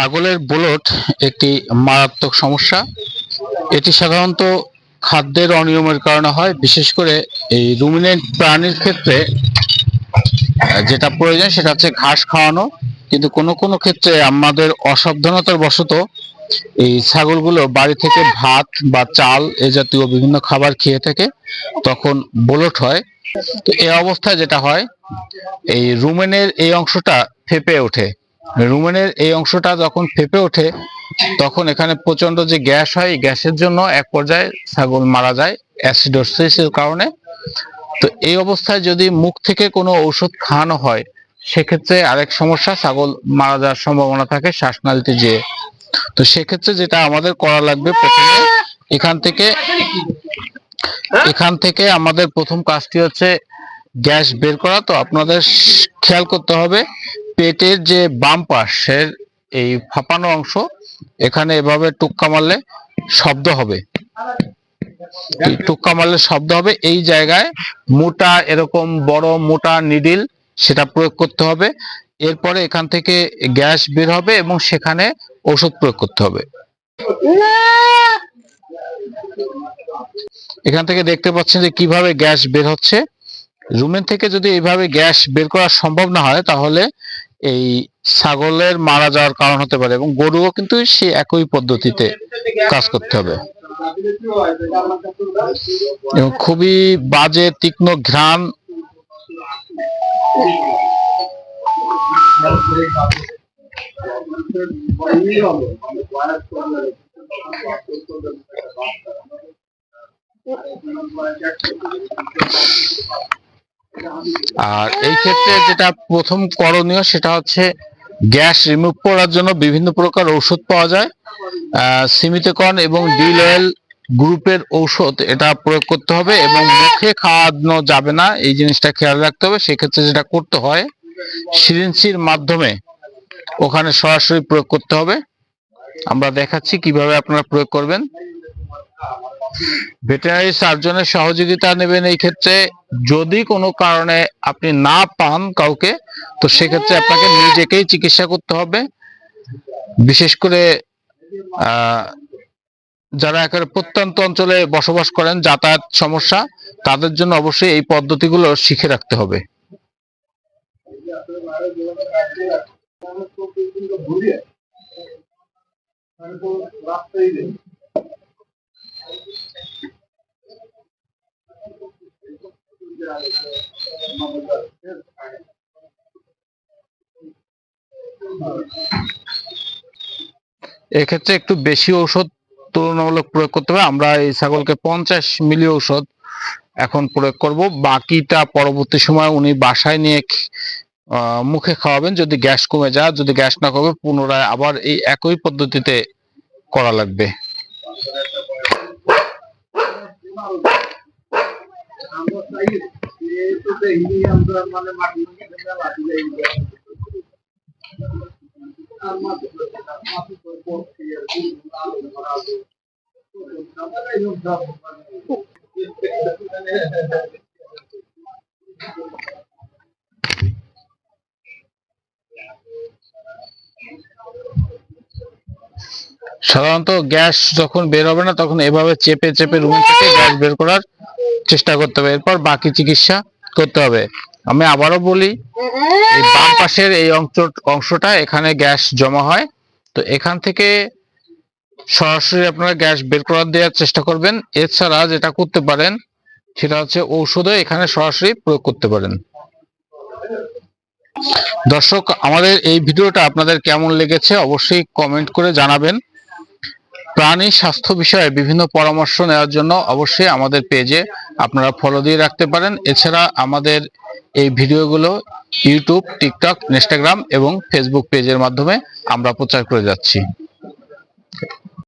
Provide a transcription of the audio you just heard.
ছাগলের ব্লোট একটি মারাত্মক সমস্যা। এটি সাধারণত খাদ্যের অনিয়মের কারণে হয়। বিশেষ করে এই রুমিনেন্ট প্রাণীর ক্ষেত্রে যেটা প্রয়োজন সেটা হচ্ছে ঘাস খাওয়ানো, কিন্তু কোনো কোনো ক্ষেত্রে আমাদের অসাবধানতার বশত এই ছাগলগুলো বাড়ি থেকে ভাত বা চাল এ জাতীয় বিভিন্ন খাবার খেয়ে থাকে, তখন ব্লোট হয়। তো এই অবস্থায় যেটা হয়, এই রুমেনের এই অংশটা ফেঁপে ওঠে। রুমেনের এই অংশটা যখন ফেঁপে ওঠে তখন এখানে প্রচন্ড যে গ্যাস হয়, গ্যাসের জন্য এক পর্যায়ে ছাগল মারা যায় অ্যাসিডোসিসের কারণে। তো এই অবস্থায় যদি মুখ থেকে কোনো ঔষধ খাওয়ানো হয়, সেক্ষেত্রে আরেক সমস্যা, ছাগল মারা যাওয়ার সম্ভাবনা থাকে শ্বাসনালীতে যেয়ে। তো সেক্ষেত্রে যেটা আমাদের করা লাগবে, প্রথমে এখান থেকে আমাদের প্রথম কাজটি হচ্ছে গ্যাস বের করা। তো আপনাদের খেয়াল করতে হবে, পেটের যে বাম পাশের এই ফাঁপানো অংশ, এখানে এভাবে টুক্কা মারলে শব্দ হবে। এই জায়গায় মোটা, এরকম বড় মোটা নিডিল, সেটা প্রয়োগ করতে হবে। এরপরে এখান থেকে গ্যাস বের হবে এবং সেখানে ওষুধ প্রয়োগ করতে হবে। এখান থেকে দেখতে পাচ্ছেন যে কিভাবে গ্যাস বের হচ্ছে। রুমেন থেকে যদি এইভাবে গ্যাস বের করা সম্ভব না হয়, তাহলে এই ছাগলের মারা যাওয়ার কারণ হতে পারে, এবং গরুও কিন্তু সেই একই পদ্ধতিতে কাজ করতে হবে। এবং খুবই বাজে তীক্ষ্ণ ঘ্রাণ। আর এই ক্ষেত্রে যেটা প্রথম করণীয়, সেটা হচ্ছে গ্যাস রিমুভ করার জন্য বিভিন্ন প্রকার ঔষধ পাওয়া যায়। সিমিতেকন এবং ডিলয়েল গ্রুপের ঔষধ, এটা প্রয়োগ করতে হবে এবং মুখে খাওয়ানো যাবে না, এই জিনিসটা খেয়াল রাখতে হবে। সেক্ষেত্রে যেটা করতে হয়, সিরিঞ্জের মাধ্যমে ওখানে সরাসরি প্রয়োগ করতে হবে। আমরা দেখাচ্ছি কিভাবে আপনারা প্রয়োগ করবেন। ভেটেরিনারি সার্জনের সহযোগিতা নেবেন এই ক্ষেত্রে। যদি কোনো কারণে আপনি না পান কাউকে, তো সেক্ষেত্রে আপনাকে নিজেকেই চিকিৎসা করতে হবে। বিশেষ করে যারা একেবারে প্রত্যন্ত অঞ্চলে বসবাস করেন, যাতায়াত সমস্যা, তাদের জন্য অবশ্যই এই পদ্ধতিগুলো শিখে রাখতে হবে। এক্ষেত্রে একটু বেশি ঔষধ তুলনামূলক প্রয়োগ করতে হবে। আমরা এই ছাগলকে 50 মিলি ঔষধ এখন প্রয়োগ করব। বাকিটা পরবর্তী সময় উনি বাসায় নিয়ে মুখে খাওয়াবেন। যদি গ্যাস কমে যায়, যদি গ্যাস না কমে, পুনরায় আবার এই একই পদ্ধতিতে করা লাগবে। সাধারণত গ্যাস যখন বের হবে না, তখন এভাবে চেপে চেপে রুম থেকে গ্যাস বের করার চেষ্টা করতে হবে। এরপর বাকি চিকিৎসা করতে হবে। আমি আবারও বলি, এই বাম পাশের এই অংশটা, এখানে গ্যাস জমা হয়। তো এখান থেকে সরাসরি আপনারা গ্যাস বের করার দেওয়ার চেষ্টা করবেন। এছাড়া যেটা করতে পারেন, সেটা হচ্ছে ঔষধও এখানে সরাসরি প্রয়োগ করতে পারেন। দর্শক, আমাদের এই ভিডিওটা আপনাদের কেমন লেগেছে অবশ্যই কমেন্ট করে জানাবেন। প্রাণী স্বাস্থ্য বিষয়ে বিভিন্ন পরামর্শ নেওয়ার জন্য অবশ্যই আমাদের পেজে আপনারা ফলো দিয়ে রাখতে পারেন। এছাড়া আমাদের এই ভিডিওগুলো ইউটিউব, টিকটক, ইনস্টাগ্রাম এবং ফেসবুক পেজের মাধ্যমে আমরা প্রচার করে যাচ্ছি।